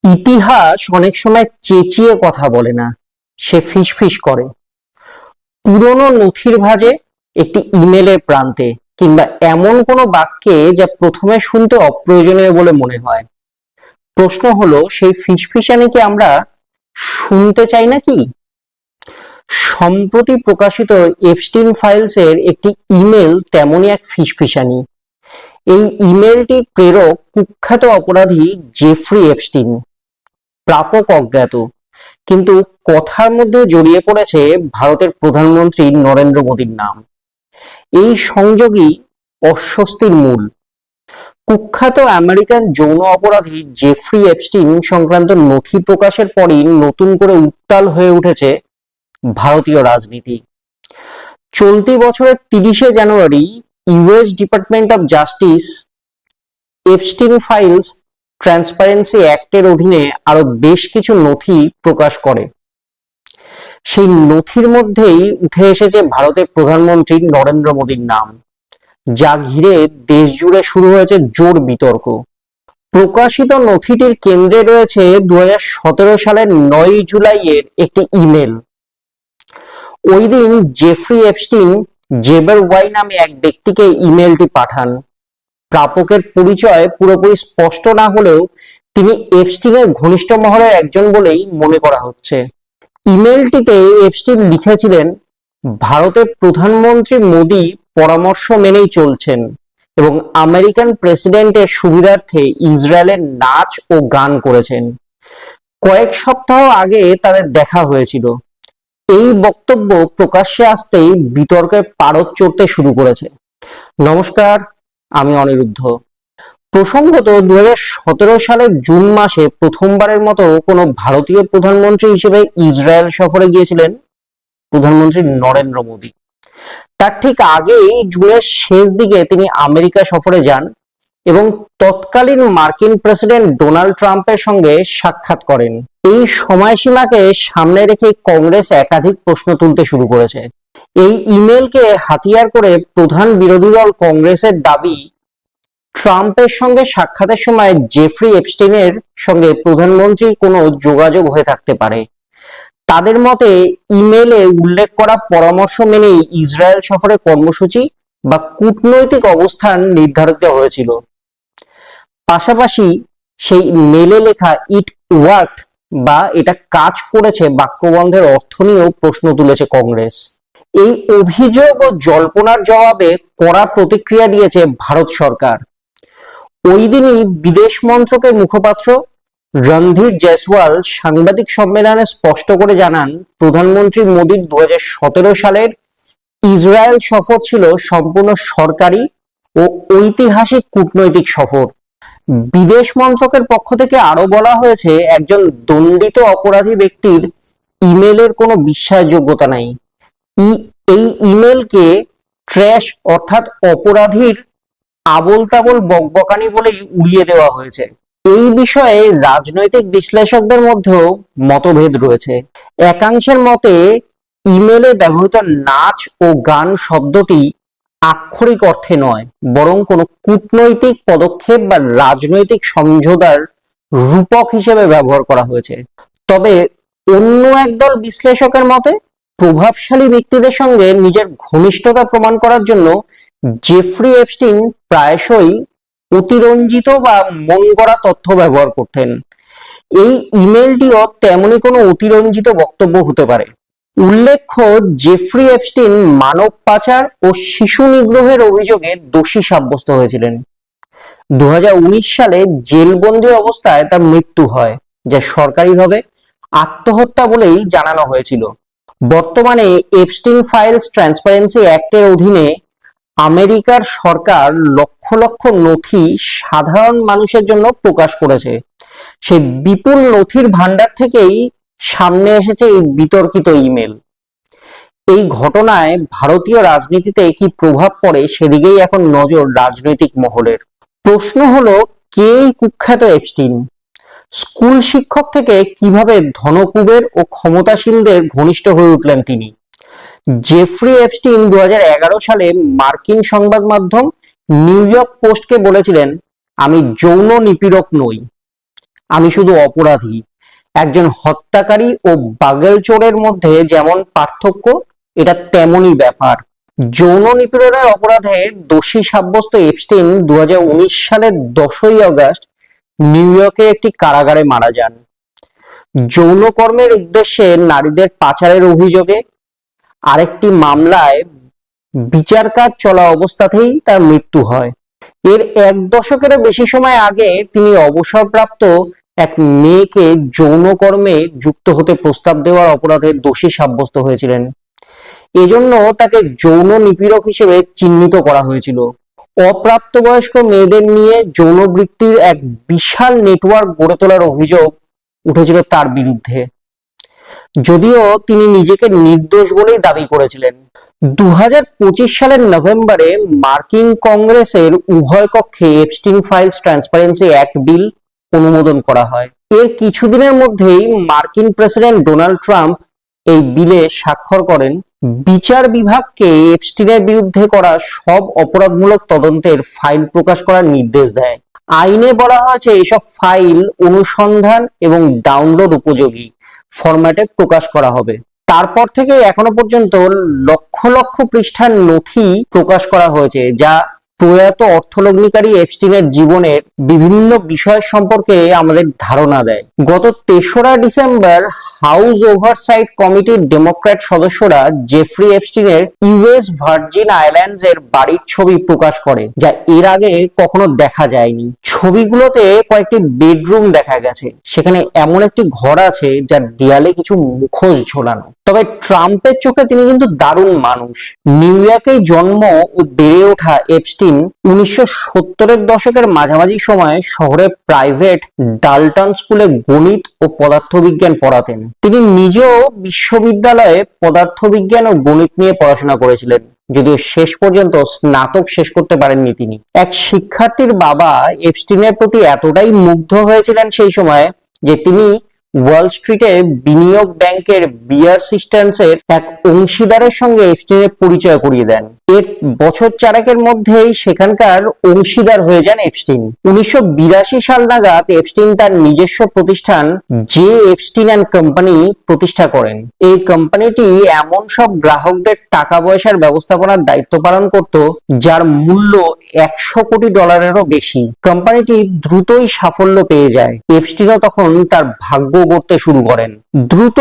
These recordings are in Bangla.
ইতিহাস অনেক সময় চেঁচিয়ে কথা বলে না, সে ফিসফিস করে। পুরনো নথির ভাঁজে, একটি ইমেলের প্রান্তে, কিংবা এমন কোনো বাক্যে যা প্রথমে শুনতে অপ্রয়োজনীয় বলে মনে হয়। প্রশ্ন হলো, সেই ফিসফিসানি কি আমরা শুনতে চাই নাকি? সম্প্রতি প্রকাশিত এপস্টিন ফাইলসের একটি ইমেল তেমনই এক ফিসফিসানি। এই ইমেলটির প্রেরক কুখ্যাত অপরাধী জেফ্রি এপস্টিন, প্রাপক অজ্ঞাত, কিন্তু কথার মধ্যে জড়িয়ে পড়েছে ভারতের প্রধানমন্ত্রী নরেন্দ্র মোদীর নাম। এই সংযোগই অস্বস্তির মূল। কুখ্যাত আমেরিকান যৌন অপরাধী জেফ্রি এপস্টিন সংক্রান্ত নথি প্রকাশের পরই নতুন করে উত্তাল হয়ে উঠেছে ভারতীয় রাজনীতি। চলতি বছরের 30শে জানুয়ারি US department of justice Epstein files transparency অ্যাক্টের অধীনে আরো বেশ কিছু নথি প্রকাশ করে। সেই নথির মধ্যেই উঠে এসেছে ভারতের প্রধানমন্ত্রী নরেন্দ্র মোদীর নাম, যা ঘিরে দেশ জুড়ে শুরু হয়েছে জোর বিতর্ক। প্রকাশিত নথিটির কেন্দ্রে রয়েছে 2017 সালের 9 জুলাইয়ের একটি ইমেল। ওই দিন জেফ্রি এপস্টিন জেবার ওয়াই নামে এক ব্যক্তিকে ইমেলটি পাঠান। প্রাপকের পরিচয় পুরোপুরি স্পষ্ট না হলেও তিনি এপস্টিনের ঘনিষ্ঠ মহলের একজন বলেই মনে করা হচ্ছে। ইমেলটিতে এপস্টিন লিখেছিলেন, ভারতের প্রধানমন্ত্রী মোদী পরামর্শ মেনেই চলছেন এবং আমেরিকান প্রেসিডেন্টের সুবিধার্থে ইসরায়েলের নাচ ও গান করেছেন। কয়েক সপ্তাহ আগে তাদের দেখা হয়েছিল। এই বক্তব্য প্রকাশ্যে আসতেই বিতর্কের পারদ চড়তে শুরু করেছে। নমস্কার, আমি অনিরুদ্ধ। প্রসঙ্গত 2017 সালের জুন মাসে প্রথমবারের মতো কোনো ভারতীয় প্রধানমন্ত্রী হিসেবে ইসরায়েল সফরে গিয়েছিলেন প্রধানমন্ত্রী নরেন্দ্র মোদী। তার ঠিক আগেই জুনের শেষ দিকে তিনি আমেরিকা সফরে যান এবং তৎকালীন মার্কিন প্রেসিডেন্ট ডোনাল্ড ট্রাম্পের সঙ্গে সাক্ষাৎ করেন। এই সময়সীমাকে সামনে রেখে কংগ্রেস একাধিক প্রশ্ন তুলতে শুরু করেছে। এই ইমেলকে হাতিয়ার করে প্রধান বিরোধী দল কংগ্রেসের দাবি, ট্রাম্পের সঙ্গে সাক্ষাতের সময় জেফ্রি এপস্টিনের সঙ্গে প্রধানমন্ত্রীর কোনো যোগাযোগ হয়ে থাকতে পারে। তাদের মতে ইমেলে উল্লেখ করা পরামর্শ মেনেই ইসরায়েল সফরের কর্মসূচি বা কূটনৈতিক অবস্থান নির্ধারিত হয়েছিল। পাশাপাশি সেই মেলে লেখা ইট ওয়ার্কড বা এটা কাজ করেছে বাক্যবন্ধের অর্থ নিয়েও প্রশ্ন তুলেছে কংগ্রেস। এই অভিযোগ ও জল্পনার জবাবে কড়া প্রতিক্রিয়া দিয়েছে ভারত সরকার। ওই দিনই বিদেশ মন্ত্রকের মুখপাত্র রণধীর জয়সওয়াল সাংবাদিক সম্মেলনে স্পষ্ট করে জানান, প্রধানমন্ত্রী মোদীর 2017 সালের ইসরায়েল সফর ছিল সম্পূর্ণ সরকারি ও ঐতিহাসিক কূটনৈতিক সফর। বিদেশ মন্ত্রকের পক্ষ থেকে আরো বলা হয়েছে, একজন দণ্ডিত অপরাধী ব্যক্তির ইমেলের কোনো বিশ্বাসযোগ্যতা নাই। এই ইমেলকে ট্র্যাশ অর্থাৎ অপরাধীর আবোল তাবোল বকবকানি বলেই উড়িয়ে দেওয়া হয়েছে। এই বিষয়ে রাজনৈতিক বিশ্লেষকদের মধ্যেও মতভেদ রয়েছে। একাংশের মতে ইমেলে ব্যবহৃত নাচ ও গান শব্দটি আক্ষরিক অর্থে নয়, বরং কোনো কূটনৈতিক পদক্ষেপ বা রাজনৈতিক সমঝোতার রূপক হিসেবে ব্যবহার করা হয়েছে। তবে অন্য একদল বিশ্লেষকের মতে প্রভাবশালী ব্যক্তিদের সঙ্গে নিজের ঘনিষ্ঠতা প্রমাণ করার জন্য জেফ্রি এপস্টিন প্রায়শই অতিরঞ্জিত বা মন গড়া তথ্য ব্যবহার করতেন। এই ইমেলটিও তেমনি কোনো অতিরঞ্জিত বক্তব্য হতে পারে। উল্লেখ্য, জেফ্রি এপস্টিন মানব পাচার ও শিশু নিগ্রহের অভিযোগে দোষী সাব্যস্ত হয়েছিলেন। 2019 সালে জেলবন্দি অবস্থায় তার মৃত্যু হয়, যা সরকারিভাবে আত্মহত্যা বলেই জানানো হয়েছিল। বর্তমানে এপস্টিন ফাইলস ট্রান্সপারেন্সি অ্যাক্টের অধীনে আমেরিকার সরকার লক্ষ লক্ষ নথি সাধারণ মানুষের জন্য প্রকাশ করেছে। সেই বিপুল নথির ভান্ডার থেকেই সামনে এসেছে এই বিতর্কিত ইমেল। এই ঘটনায় ভারতীয় রাজনীতিতে কি প্রভাব পড়ে সেদিকেই এখন নজর রাজনৈতিক মহলের। প্রশ্ন হলো, কে এই কুখ্যাত এপস্টিন? স্কুল শিক্ষক থেকে কিভাবে ধনকুবের ও ক্ষমতাশীলদের ঘনিষ্ঠ হয়ে উঠলেন তিনি? জেফ্রি এপস্টিন 2011 সালে মার্কিন সংবাদ মাধ্যম নিউ ইয়র্ক পোস্টকে বলেছিলেন, আমি যৌন নিপীড়ক নই, আমি শুধু অপরাধী। একজন হত্যাকারী ও বাগেল চোরের মধ্যে যেমন পার্থক্য, এটা তেমনই ব্যাপার। যৌন নিপীড়নের অপরাধে দোষী সাব্যস্ত এপস্টিন 2019 সালের 10ই আগস্ট নিউ ইয়র্কে একটি কারাগারে মারা যান, যৌনকর্মের উদ্দেশ্যে নারীদের পাচারের অভিযোগে। আরেকটি মামলায় বিচার কাজ চলা অবস্থাতেই তার মৃত্যু হয়। এর 1 দশকেরও বেশি সময় আগে তিনি অবসরপ্রাপ্ত এক মেয়েকে যৌনকর্মে যুক্ত হতে প্রস্তাব দেওয়ার অপরাধে দোষী সাব্যস্ত হয়েছিলেন। এজন্য তাকে যৌন নিপীড়ক হিসেবে চিহ্নিত করা হয়েছিল। অপ্রাপ্তবয়স্ক মেয়েদের নিয়ে যৌনবৃত্তির এক বিশাল নেটওয়ার্ক গড়ে তোলার অভিযোগ উঠেছিল তার বিরুদ্ধে, যদিও তিনি নিজেকে নির্দোষ বলেই দাবি করেছিলেন। 2025 সালের নভেম্বরে মার্কিন কংগ্রেসের উভয় কক্ষে এপস্টিন ফাইলস ট্রান্সপারেন্সি অ্যাক্ট বিল অনুমোদন করা হয়। এর কিছুদিনের মধ্যেই মার্কিন প্রেসিডেন্ট ডোনাল্ড ট্রাম্প এই বিলে স্বাক্ষর করেন। বিচার বিভাগকে এপস্টিনের বিরুদ্ধে করা সব অপরাধমূলক তদন্তের ফাইল প্রকাশ করার নির্দেশ দেয়। আইনে বলা হয়েছে এসব ফাইল অনুসন্ধান এবং ডাউনলোড উপযোগী ফরম্যাটে প্রকাশ করা হবে। তারপর থেকে এখনো পর্যন্ত লক্ষ লক্ষ পৃষ্ঠার নথি প্রকাশ করা হয়েছে, যা প্রয়াত অর্থলগ্নিকারী এপস্টিনের জীবনের বিভিন্ন বিষয় সম্পর্কে আমাদের ধারণা দেয়। গত 3রা ডিসেম্বর হাউস ওভারসাইট কমিটির ডেমোক্র্যাট সদস্যরা জেফ্রি এপস্টিনের ইউএস ভার্জিন আইল্যান্ডস এর বাড়ির ছবি প্রকাশ করে, যা এর আগে কখনো দেখা যায়নি। ছবিগুলোতে কয়েকটি বেডরুম দেখা গেছে। সেখানে এমন একটি ঘর আছে যার দেয়ালে কিছু মুখোশ ঝোলানো। তবে ট্রাম্পের চোখে তিনি কিন্তু দারুণ মানুষ। নিউ ইয়র্কে জন্ম ও বেড়ে ওঠা এপস্টিন 1970-এর দশকের মাঝামাঝি সময়ে শহরে প্রাইভেট ডাল্টন স্কুলে গণিত ও পদার্থবিজ্ঞান পড়াতেন। তিনি নিজেও বিশ্ববিদ্যালয়ে পদার্থবিজ্ঞান ও গণিত নিয়ে পড়াশোনা করেছিলেন, যদিও শেষ পর্যন্ত স্নাতক শেষ করতে পারেননি তিনি। এক শিক্ষার্থীর বাবা এপস্টিনের প্রতি এতটাই মুগ্ধ হয়েছিলেন সেই সময় যে তিনি ওয়াল স্ট্রিটে বিনিয়োগ ব্যাংকের বিয়ার সিস্টেমসের এক অংশীদারের সঙ্গে এপস্টিনের পরিচয় করিয়ে দেন। এর বছর 4 মধ্যেই সেখানকার অংশীদার হয়ে যান এপস্টিন। 1982 সাল নাগাদ এপস্টিন তার নিজস্ব প্রতিষ্ঠান জে এপস্টিন অ্যান্ড কোম্পানি প্রতিষ্ঠা করেন। এই কোম্পানিটি এমন সব গ্রাহকদের টাকা পয়সার ব্যবস্থাপনার দায়িত্ব পালন করত যার মূল্য $100 কোটি বেশি। কোম্পানিটি দ্রুতই সাফল্য পেয়ে যায়। এপস্টিনও তখন তার ভাগ্য গড়তে শুরু করেন। দ্রুত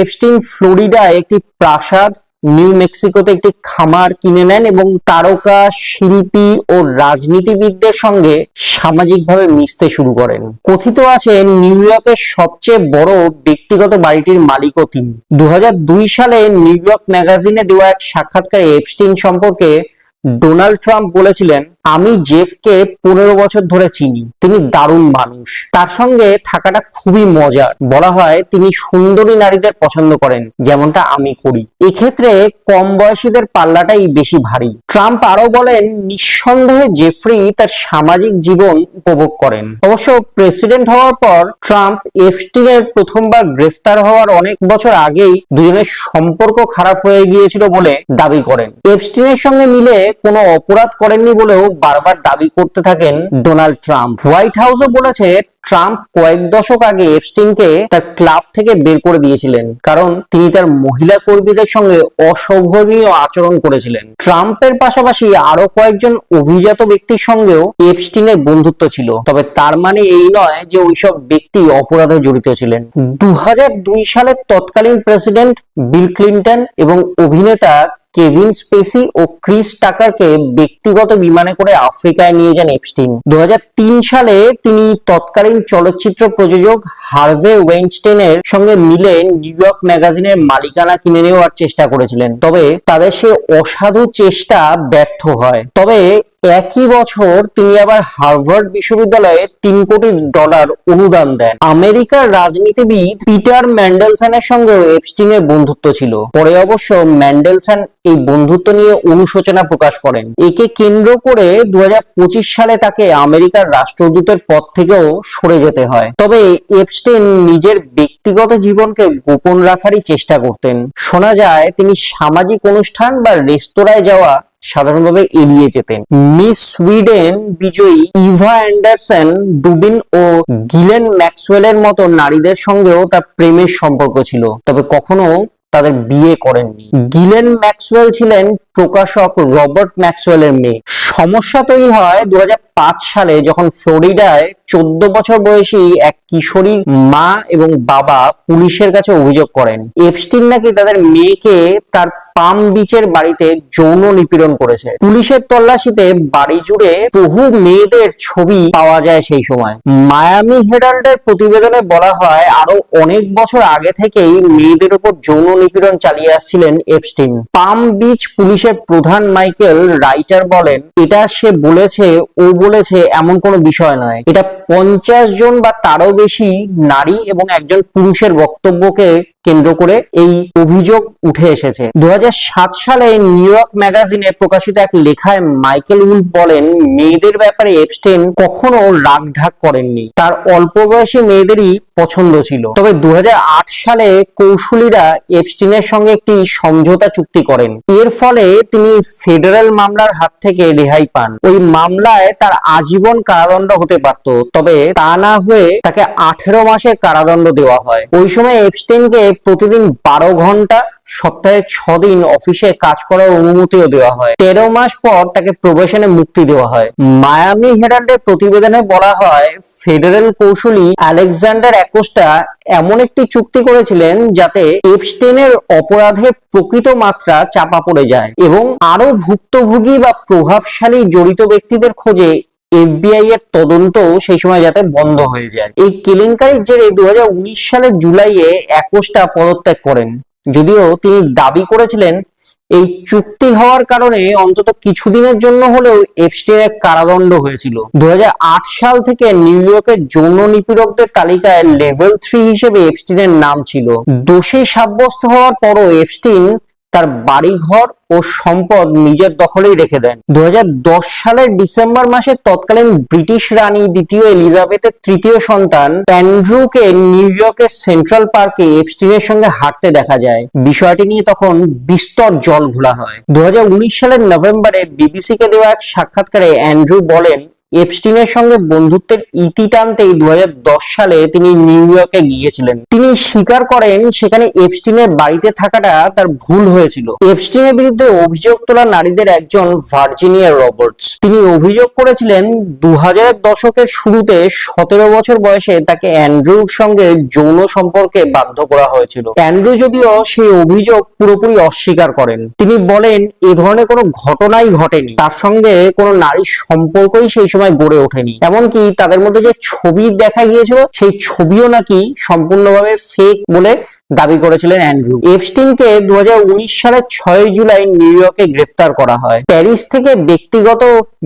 এপস্টিন ফ্লোরিডায় একটি প্রাসাদ, নিউ মেক্সিকোতে একটি খামার কিনে নেন এবং তারকা শিল্পী ও রাজনীতিবিদদের সঙ্গে সামাজিকভাবে মিশতে শুরু করেন। কথিত আছে নিউ ইয়র্কের সবচেয়ে বড় ব্যক্তিগত বাড়িটির মালিকও তিনি। 2002 সালে নিউ ইয়র্ক ম্যাগাজিনে দেওয়া এক সাক্ষাৎকারে এপস্টিন সম্পর্কে ডোনাল্ড ট্রাম্প বলেছিলেন, আমি জেফকে 15 বছর ধরে চিনি। তিনি দারুণ মানুষ, তার সঙ্গে থাকাটা খুবই মজার। বলা হয় তিনি সুন্দরী নারীদের পছন্দ করেন, যেমনটা আমি করি। এক্ষেত্রে কম বয়সীদের পাল্লাটাই বেশি ভারী। ট্রাম্প আরো বলেন, নিঃসন্দেহে জেফ্রি তার সামাজিক জীবন উপভোগ করেন। অবশ্য প্রেসিডেন্ট হওয়ার পর ট্রাম্প এপস্টিনের প্রথমবার গ্রেফতার হওয়ার অনেক বছর আগেই দুজনের সম্পর্ক খারাপ হয়ে গিয়েছিল বলে দাবি করেন। এপস্টিনের সঙ্গে মিলে কোনো অপরাধ করেননি বলেও বারবার দাবি করতে থাকেন ডোনাল্ড ট্রাম্প। হোয়াইট হাউসও বলেছে ট্রাম্প কয়েক দশক আগে এপস্টিনকে তার ক্লাব থেকে বের করে দিয়েছিলেন, কারণ তিনি তার মহিলা কর্মীদের সঙ্গে অশোভনীয় আচরণ করেছিলেন। ট্রাম্পের পাশাপাশি আরো কয়েকজন অভিজাত ব্যক্তির সঙ্গেও এপস্টিনের বন্ধুত্ব ছিল, তবে তার মানে এই নয় যে ওইসব ব্যক্তি অপরাধে জড়িত ছিলেন। 2002 সালের তৎকালীন প্রেসিডেন্ট বিল ক্লিন্টন এবং অভিনেতা কেভিন স্পেসি ও ক্রিস টাকারকে ব্যক্তিগত বিমানে করে আফ্রিকায় নিয়ে যান এপস্টিন। 2003 সালে তিনি তৎকালীন চলচ্চিত্র প্রযোজক হার্ভে ওয়েইনস্টাইনের সঙ্গে মিলে নিউ ইয়র্ক ম্যাগাজিনের মালিকানা কিনে নেওয়ার চেষ্টা করেছিলেন, তবে তাদের সে অসাধু চেষ্টা ব্যর্থ হয়। তবে একই বছর তিনি আবার হার্ভার্ড বিশ্ববিদ্যালয়ে $3 কোটি অনুদান দেন। আমেরিকার রাজনীতিবিদ পিটার ম্যান্ডেলসনের সঙ্গেও এপস্টিনের বন্ধুত্ব ছিল। পরে অবশ্য ম্যান্ডেলসন এই বন্ধুত্ব নিয়ে অনুশোচনা প্রকাশ করেন। একে কেন্দ্র করে 2025 সালে তাকে আমেরিকার রাষ্ট্রদূতের পদ থেকেও সরে যেতে হয়। তবে এপস্টিন নিজের ব্যক্তিগত জীবনকে গোপন রাখারই চেষ্টা করতেন। শোনা যায় তিনি সামাজিক অনুষ্ঠান বা রেস্তোরাঁয় যাওয়া সাধারণভাবে এড়িয়ে যেতেন। মিস সুইডেন বিজয়ী ইভা অ্যান্ডারসন ডুবিন ও গিলেন ম্যাক্সওয়েলের মতো নারীদের সঙ্গেও তার প্রেমের সম্পর্ক ছিল, তবে কখনো তাদের বিয়ে করেননি। গিলেন ম্যাক্সওয়েল ছিলেন প্রকাশক রবার্ট ম্যাক্সওয়েলের মেয়ে। সমস্যা তৈরি হয় 2005 সালে, যখন ফ্লোরিডায় 14 বছর বয়সী এক কিশোরীর মা এবং বাবা পুলিশের কাছে অভিযোগ করেন এপস্টিন নাকি তাদের মেয়েকে তার পাম বিচের বাড়িতে যৌন নিপীড়ন করেছে। পুলিশের তল্লাশিতে বাড়ি জুড়ে বহু মেয়েদের ছবি পাওয়া যায় সেই সময়। মায়ামি হেরাল্ডের প্রতিবেদনে বলা হয় আরো অনেক বছর আগে থেকেই মেয়েদের উপর যৌন নিপীড়ন চালিয়ে আসছিলেন এপস্টিন। পাম বিচ পুলিশের প্রধান মাইকেল রাইটার বলেন, এটা সে বলেছে, ও বলেছে এমন কোনো বিষয় নয়। এটা 50 জন বা তারও বেশি নারী এবং একজন পুরুষের বক্তব্যকে কেন্দ্র করে এই অভিযোগ উঠে এসেছে। 2007 সালে নিউ ইয়র্ক ম্যাগাজিনে প্রকাশিত এক লেখায় মাইকেল উলফ বলেন, মেয়েদের ব্যাপারে এপস্টেইন কখনো রাগঢাক করেননি, তার অল্প বয়সী মেয়েদেরই পছন্দ ছিল। তবে 2008 সালে কৌশলীরা এপস্টেইনের সঙ্গে একটি সমঝোতা চুক্তি করেন। এর ফলে তিনি ফেডারেল মামলার হাত থেকে রেহাই পান। ওই মামলায় তার আজীবন কারাদণ্ড হতে পারত, তবে তা না হয়ে তাকে 18 মাসের কারাদণ্ড দেওয়া হয়। ওই সময় এপস্টেইনকে প্রতিদিন 12 ঘন্টা সপ্তাহে 6 দিন অফিসে কাজ করার অনুমতিও দেওয়া হয়। 13 মাস পর তাকে প্রবেশনে মুক্তি দেওয়া হয়। মায়ামি হেরাল্ডের প্রতিবেদনে বলা হয়, ফেডারেল কৌশলী আলেকজান্ডার অ্যাকোস্টা এমন একটি চুক্তি করেছিলেন যাতে এপস্টেইনের অপরাধের প্রকৃত মাত্রা চাপা পড়ে যায় এবং আরো ভুক্তভোগী বা প্রভাবশালী জড়িত ব্যক্তিদের খোঁজে এফবিআই এর তদন্ত সেই সময় যাতে বন্ধ হয়ে যায়। এই কেলেঙ্কারির জেরে 2019 সালের জুলাইয়ে অ্যাকোস্টা পদত্যাগ করেন, যদিও তিনি দাবি করেছিলেন এই চুক্তি হওয়ার কারণে অন্তত কিছুদিনের জন্য হলেও এপস্টেইনের কারাদণ্ড হয়েছিল। 2008 সাল থেকে নিউ ইয়র্কের যৌন নিপীড়কদের তালিকায় লেভেল 3 হিসেবে এপস্টেইনের নাম ছিল। দোষী সাব্যস্ত হওয়ার পরও এপস্টেইন তার বাড়িঘর ও সম্পদ নিজের দখলেই রেখে দেন। 2010 সালের ডিসেম্বর মাসে তৎকালীন ব্রিটিশ রানী দ্বিতীয় এলিজাবেথের তৃতীয় সন্তান অ্যান্ড্রুকে নিউ ইয়র্কের সেন্ট্রাল পার্কে এপস্টেইনের সঙ্গে হাঁটতে দেখা যায়। বিষয়টি নিয়ে তখন বিস্তর জল ঘোলা হয়। 2019 সালের নভেম্বরে বিবিসিকে দেওয়া এক সাক্ষাৎকারে অ্যান্ড্রু বলেন, এপস্টেইনের সঙ্গে বন্ধুত্বের ইতি টানতেই 2010 সালে তিনি নিউ ইয়র্কে গিয়েছিলেন। তিনি স্বীকার করেন সেখানে এপস্টেইনের বাড়িতে থাকাটা তার ভুল হয়েছিল। এপস্টেইনের বিরুদ্ধে অভিযোগ তোলা নারীদের একজন ভার্জিনিয়া রবার্টস। তিনি অভিযোগ করেছিলেন 2000 দশকের শুরুতে 17 বছর বয়সে তাকে অ্যান্ড্রুর সঙ্গে যৌন সম্পর্কে বাধ্য করা হয়েছিল। অ্যান্ড্রু যদিও সেই অভিযোগ পুরোপুরি অস্বীকার করেন। তিনি বলেন এ ধরনের কোনো ঘটনাই ঘটেনি, তার সঙ্গে কোনো নারীর সম্পর্কই সেই সময় গড়ে ওঠেনি। এমনকি তাদের মধ্যে যে ছবি দেখা গিয়েছিল সেই ছবিও নাকি সম্পূর্ণভাবে ফেক বলে দাবি করেছিলেন অ্যান্ড্রু। এপস্টেইনকে 2019 সালের 6 জুলাই নিউ ইয়র্কে গ্রেফতার করা হয়। প্যারিস থেকে ব্যক্তিগত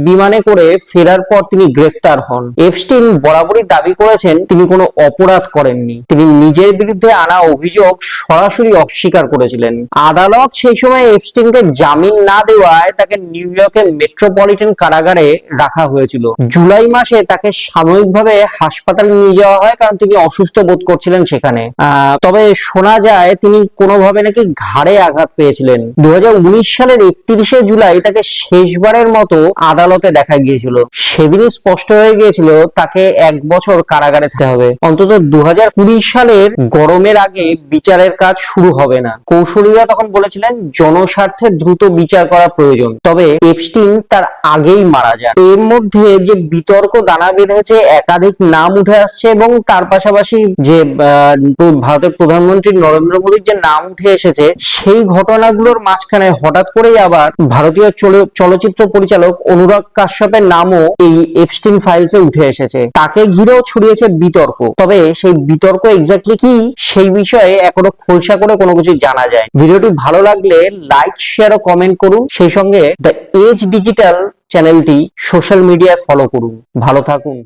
বিমানে করে ফেরার পর তিনি গ্রেফতার হন। এপস্টেইন বরাবরই দাবি করেছেন তিনি কোনো অপরাধ করেননি। তিনি নিজের বিরুদ্ধে আনা অভিযোগ সরাসরি অস্বীকার করেছিলেন। আদালত সেই সময় এপস্টেইনকে জামিন না দেওয়ায় তাকে নিউ ইয়র্কের মেট্রোপলিটন কারাগারে রাখা হয়েছিল। জুলাই মাসে তাকে সাময়িকভাবে হাসপাতালে নিয়ে যাওয়া হয়, কারণ তিনি অসুস্থ বোধ করছিলেন সেখানে। তবে শোনা যায় তিনি কোনোভাবে নাকি ঘাড়ে আঘাত পেয়েছিলেন। 2019 সালের 31শে জুলাই তাকে শেষবারের মতো আদালতে দেখা গিয়েছিল। সেদিনই স্পষ্ট হয়ে গিয়েছিল তাকে 1 বছর কারাগারে থাকতে হবে। অন্তত 2020 সালের গরমের আগে বিচারের কাজ শুরু হবে না। কৌশলীরা তখন বলেছিলেন জনস্বার্থে দ্রুত বিচার করা প্রয়োজন। তবে এপস্টেইন তার আগেই মারা যান। এর মধ্যে যে বিতর্ক দানা বেঁধেছে, একাধিক নাম উঠে আসছে এবং তার পাশাপাশি যে ভারতের প্রধানমন্ত্রী নরেন্দ্র মোদীর যে নাম উঠে এসেছে, সেই ঘটনাগুলোর মাঝখানে হঠাৎ করেই আবার ভারতীয় চলচ্চিত্র পরিচালক অনুরাগ কাশ্যপের নামও এই এপস্টেইন ফাইলসে উঠে এসেছে। তাকে ঘিরেও ছড়িয়েছে বিতর্ক। তবে সেই বিতর্ক এক্স্যাক্টলি কি সেই বিষয়ে এখনো খোলসা করে কোনো কিছু জানা যায়। ভিডিওটি ভালো লাগলে লাইক, শেয়ার ও কমেন্ট করুন। সেই সঙ্গে দ্য এজ ডিজিটাল চ্যানেলটি সোশ্যাল মিডিয়ায় ফলো করুন। ভালো থাকুন।